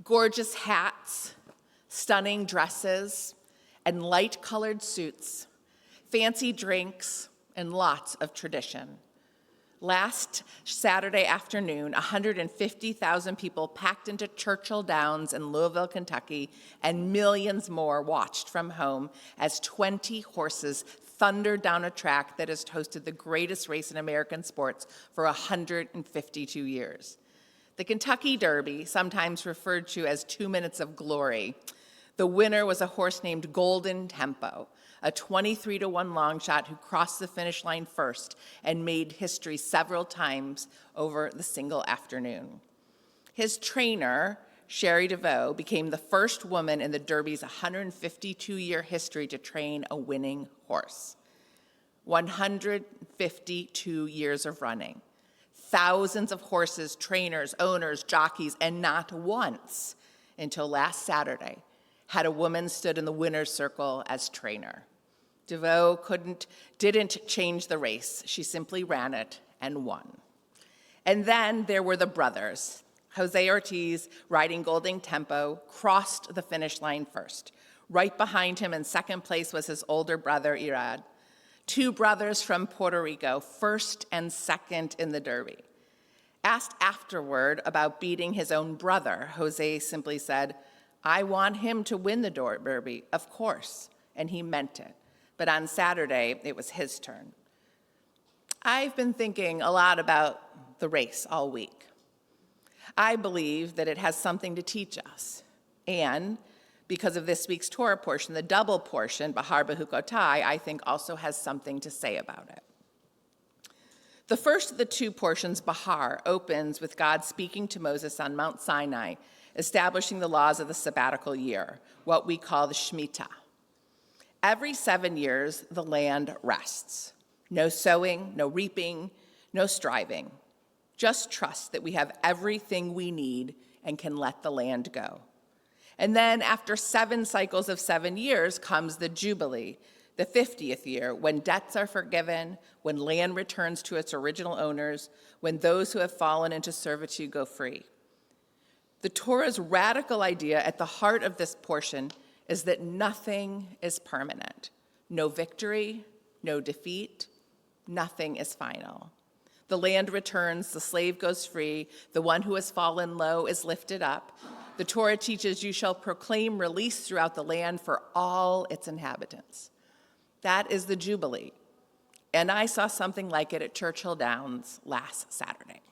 Gorgeous hats, stunning dresses, and light-colored suits, fancy drinks, and lots of tradition. Last Saturday afternoon, 150,000 people packed into Churchill Downs in Louisville, Kentucky, and millions more watched from home as 20 horses thundered down a track that has hosted the greatest race in American sports for 152 years. The Kentucky Derby, sometimes referred to as 2 minutes of glory, the winner was a horse named Golden Tempo, a 23-1 long shot who crossed the finish line first and made history several times over the single afternoon. His trainer, Sherry DeVoe, became the first woman in the Derby's 152-year history to train a winning horse. 152 years of running. Thousands of horses, trainers, owners, jockeys, and not once until last Saturday had a woman stood in the winner's circle as trainer. DeVoe didn't change the race. She simply ran it and won. And then there were the brothers. Jose Ortiz, riding Golden Tempo, crossed the finish line first. Right behind him in second place was his older brother, Irad. Two brothers from Puerto Rico, first and second in the Derby. Asked afterward about beating his own brother, Jose simply said, "I want him to win the Derby, of course," and he meant it. But on Saturday, it was his turn. I've been thinking a lot about the race all week. I believe that it has something to teach us. And because of this week's Torah portion, the double portion, Bahar Behukotai, I think also has something to say about it. The first of the two portions, Bahar, opens with God speaking to Moses on Mount Sinai, establishing the laws of the sabbatical year, what we call the Shmita. Every 7 years, the land rests. No sowing, no reaping, no striving. Just trust that we have everything we need and can let the land go. And then after 7 cycles of 7 years comes the Jubilee, the 50th year, when debts are forgiven, when land returns to its original owners, when those who have fallen into servitude go free. The Torah's radical idea at the heart of this portion is that nothing is permanent. No victory, no defeat, nothing is final. The land returns, the slave goes free, the one who has fallen low is lifted up. The Torah teaches you shall proclaim release throughout the land for all its inhabitants. That is the Jubilee. And I saw something like it at Churchill Downs last Saturday.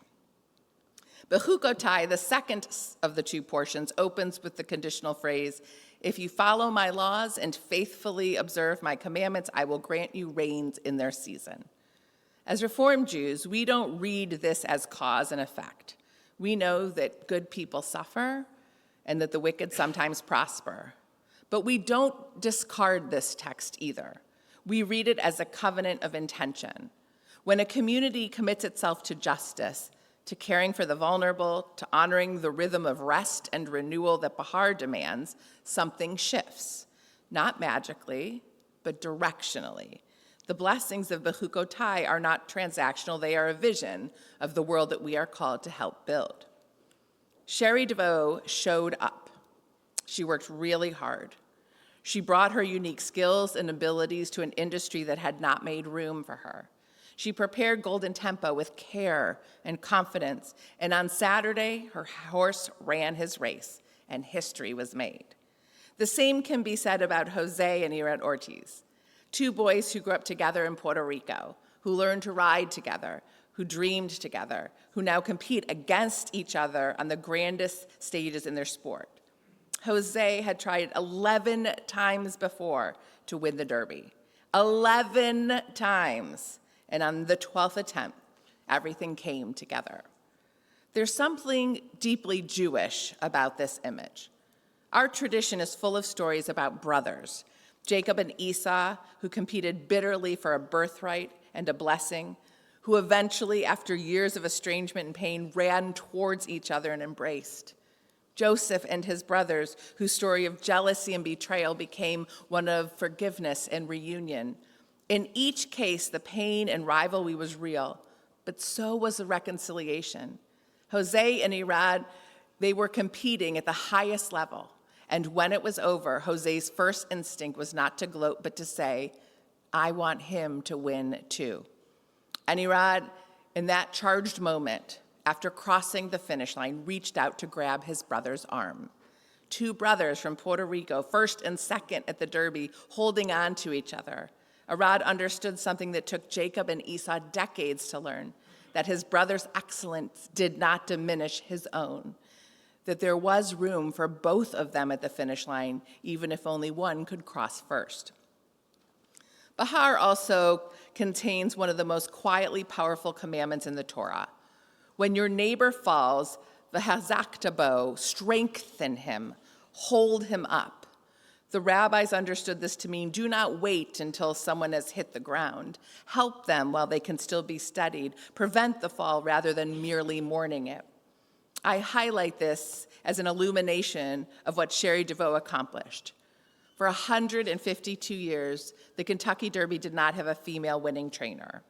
Behukotai, the second of the two portions, opens with the conditional phrase, "If you follow my laws and faithfully observe my commandments, I will grant you rains in their season." As Reformed Jews, we don't read this as cause and effect. We know that good people suffer and that the wicked sometimes prosper. But we don't discard this text either. We read it as a covenant of intention. When a community commits itself to justice, to caring for the vulnerable, to honoring the rhythm of rest and renewal that Bahar demands, something shifts. Not magically, but directionally. The blessings of Behukotai are not transactional, they are a vision of the world that we are called to help build. Sherry DeVoe showed up. She worked really hard. She brought her unique skills and abilities to an industry that had not made room for her. She prepared Golden Tempo with care and confidence, and on Saturday, her horse ran his race, and history was made. The same can be said about Jose and Irad Ortiz, two boys who grew up together in Puerto Rico, who learned to ride together, who dreamed together, who now compete against each other on the grandest stages in their sport. Jose had tried 11 times before to win the Derby. 11 times. And on the 12th attempt, everything came together. There's something deeply Jewish about this image. Our tradition is full of stories about brothers, Jacob and Esau, who competed bitterly for a birthright and a blessing, who eventually, after years of estrangement and pain, ran towards each other and embraced. Joseph and his brothers, whose story of jealousy and betrayal became one of forgiveness and reunion. In each case, the pain and rivalry was real, but so was the reconciliation. Jose and Irad They were competing at the highest level, and when it was over, Jose's first instinct was not to gloat, but to say, I want him to win too. And Irad, in that charged moment, after crossing the finish line, reached out to grab his brother's arm. Two brothers from Puerto Rico, first and second at the Derby, holding on to each other. Irad understood something that took Jacob and Esau decades to learn, that his brother's excellence did not diminish his own, that there was room for both of them at the finish line, even if only one could cross first. Bahar also contains one of the most quietly powerful commandments in the Torah. When your neighbor falls, v'hazakta, strengthen him, hold him up. The rabbis understood this to mean do not wait until someone has hit the ground. Help them while they can still be steadied. Prevent the fall rather than merely mourning it. I highlight this as an illumination of what Sherry DeVoe accomplished. For 152 years, the Kentucky Derby did not have a female winning trainer.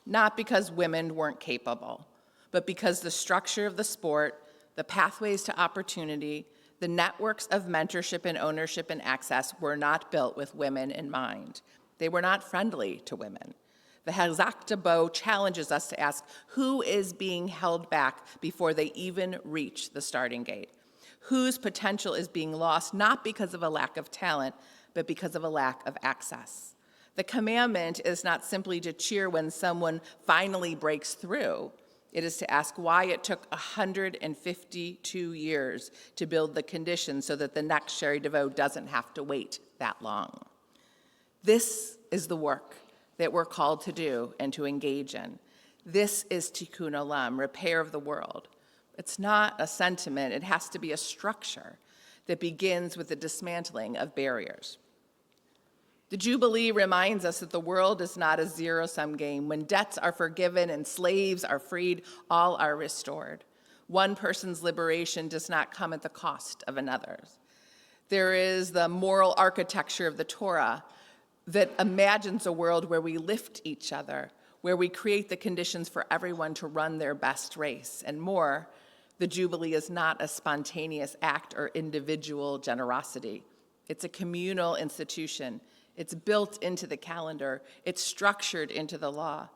Not because women weren't capable, but because the structure of the sport, the pathways to opportunity, the networks of mentorship and ownership and access were not built with women in mind. They were not friendly to women. The Hazak challenges us to ask who is being held back before they even reach the starting gate. Whose potential is being lost not because of a lack of talent, but because of a lack of access. The commandment is not simply to cheer when someone finally breaks through. It is to ask why it took 152 years to build the conditions so that the next Sherry DeVoe doesn't have to wait that long. This is the work that we're called to do and to engage in. This is tikkun olam, repair of the world. It's not a sentiment, it has to be a structure that begins with the dismantling of barriers. The Jubilee reminds us that the world is not a zero-sum game. When debts are forgiven and slaves are freed, all are restored. One person's liberation does not come at the cost of another's. There is the moral architecture of the Torah that imagines a world where we lift each other, where we create the conditions for everyone to run their best race. And more, the Jubilee is not a spontaneous act or individual generosity. It's a communal institution. It's built into the calendar. It's structured into the law.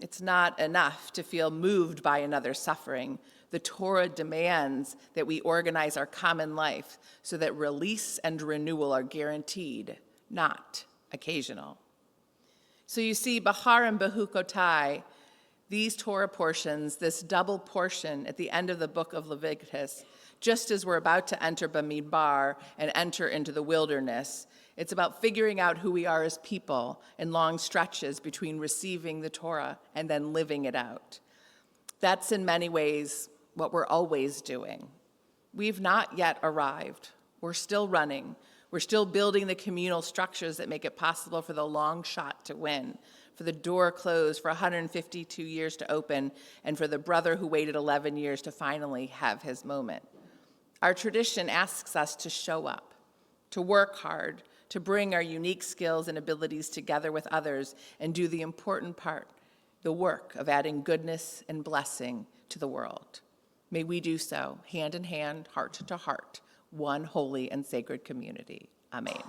It's not enough to feel moved by another's suffering. The Torah demands that we organize our common life so that release and renewal are guaranteed, not occasional. So you see, Bahar and Behukotai, these Torah portions, this double portion at the end of the book of Leviticus, just as we're about to enter Bamidbar and enter into the wilderness, it's about figuring out who we are as people in long stretches between receiving the Torah and then living it out. That's in many ways what we're always doing. We've not yet arrived. We're still running. We're still building the communal structures that make it possible for the long shot to win, for the door closed for 152 years to open, and for the brother who waited 11 years to finally have his moment. Our tradition asks us to show up, to work hard, to bring our unique skills and abilities together with others and do the important part, the work of adding goodness and blessing to the world. May we do so, hand in hand, heart to heart, one holy and sacred community. Amen.